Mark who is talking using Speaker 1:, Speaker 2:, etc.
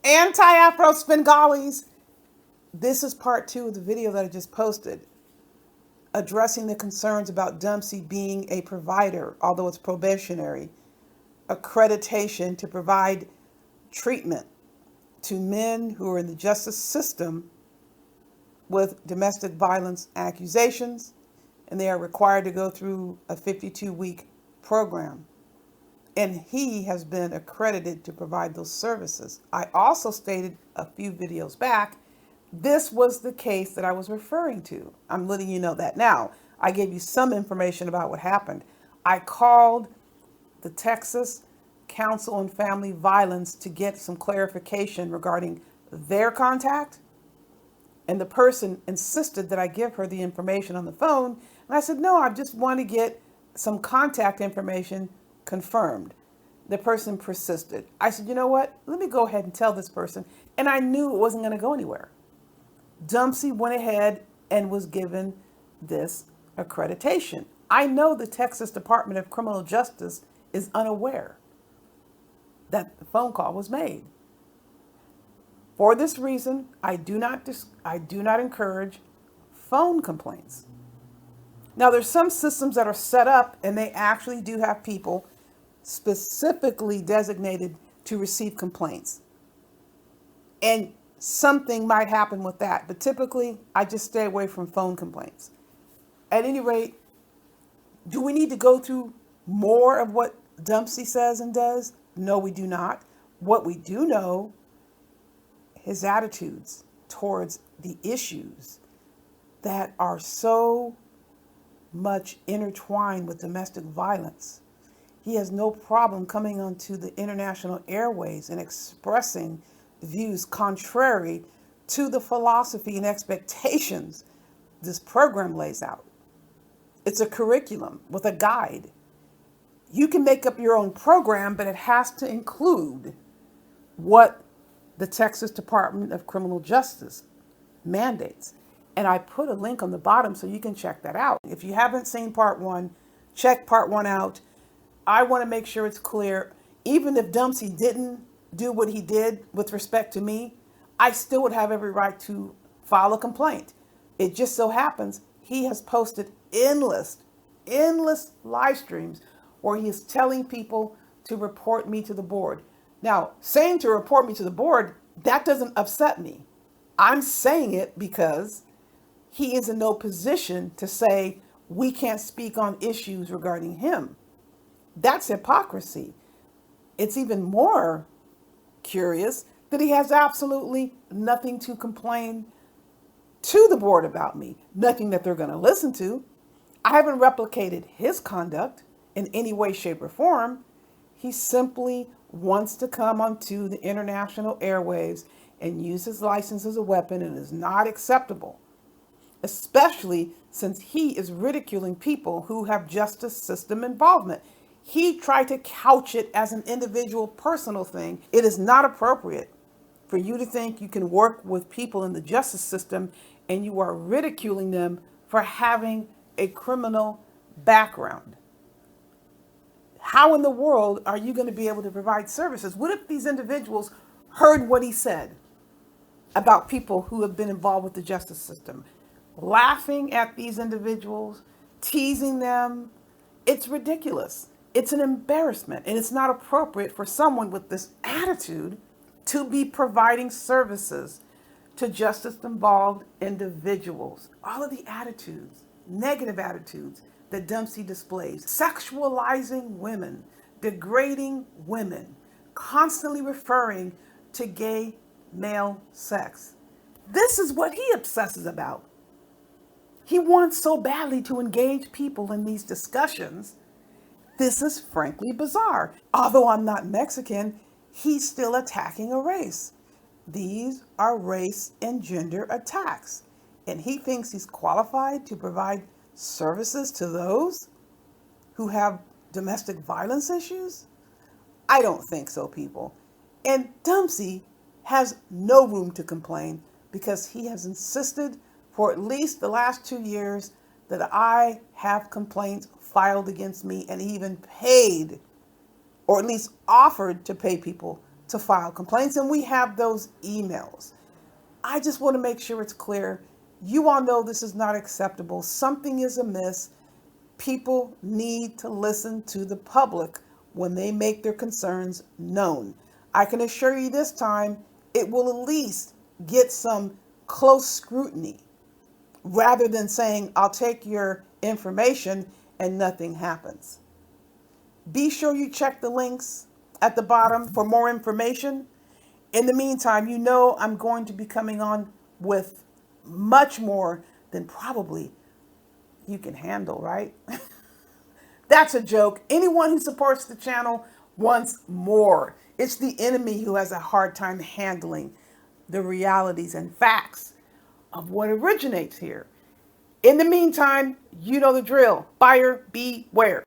Speaker 1: Anti-Afro Svengalis. This is part 2 of the video that I just posted, addressing the concerns about Dumpsey being a provider, although it's probationary, accreditation to provide treatment to men who are in the justice system with domestic violence accusations, and they are required to go through a 52-week program. And he has been accredited to provide those services. I also stated a few videos back, this was the case that I was referring to. I'm letting you know that now. I gave you some information about what happened. I called the Texas Council on Family Violence to get some clarification regarding their contact. And the person insisted that I give her the information on the phone. And I said, no, I just want to get some contact information confirmed. The person persisted. I said, you know what? Let me go ahead and tell this person. And I knew it wasn't going to go anywhere. Dumpsey went ahead and was given this accreditation. I know the Texas Department of Criminal Justice is unaware that the phone call was made. For this reason, I do not encourage phone complaints. Now, there's some systems that are set up and they actually do have people specifically designated to receive complaints. And something might happen with that, but typically I just stay away from phone complaints. At any rate, do we need to go through more of what Dumpsey says and does? No, we do not. What we do know, his attitudes towards the issues that are so much intertwined with domestic violence. He has no problem coming onto the international airways and expressing views contrary to the philosophy and expectations this program lays out. It's a curriculum with a guide. You can make up your own program, but it has to include what the Texas Department of Criminal Justice mandates. And I put a link on the bottom so you can check that out. If you haven't seen part 1, check part 1 out. I want to make sure it's clear. Even if Dumpsey didn't do what he did with respect to me, I still would have every right to file a complaint. It just so happens he has posted endless live streams where he is telling people to report me to the board. Now, saying to report me to the board, that doesn't upset me. I'm saying it because he is in no position to say we can't speak on issues regarding him. That's hypocrisy. It's even more curious that he has absolutely nothing to complain to the board about me, nothing that they're going to listen to. I haven't replicated his conduct in any way, shape, or form. He simply wants to come onto the international airwaves and use his license as a weapon, and is not acceptable, especially since he is ridiculing people who have justice system involvement. He tried to couch it as an individual personal thing. It is not appropriate for you to think you can work with people in the justice system and you are ridiculing them for having a criminal background. How in the world are you going to be able to provide services? What if these individuals heard what he said about people who have been involved with the justice system? Laughing at these individuals, teasing them. It's ridiculous. It's an embarrassment, and it's not appropriate for someone with this attitude to be providing services to justice-involved individuals. All of the attitudes, negative attitudes that Dumpsey displays, sexualizing women, degrading women, constantly referring to gay male sex. This is what he obsesses about. He wants so badly to engage people in these discussions. This is frankly bizarre. Although I'm not Mexican, he's still attacking a race. These are race and gender attacks. And he thinks he's qualified to provide services to those who have domestic violence issues? I don't think so, people. And Dumpsey has no room to complain because he has insisted for at least the last 2 years that I have complaints filed against me, and he even paid, or at least offered to pay people to file complaints, and we have those emails. I just want to make sure it's clear. You all know this is not acceptable. Something is amiss. People need to listen to the public when they make their concerns known. I can assure you this time, it will at least get some close scrutiny rather than saying, I'll take your information and nothing happens. Be sure you check the links at the bottom for more information. In the meantime, you know I'm going to be coming on with much more than probably you can handle, right? That's a joke. Anyone who supports the channel wants more. It's the enemy who has a hard time handling the realities and facts of what originates here. In the meantime, you know the drill. Buyer beware.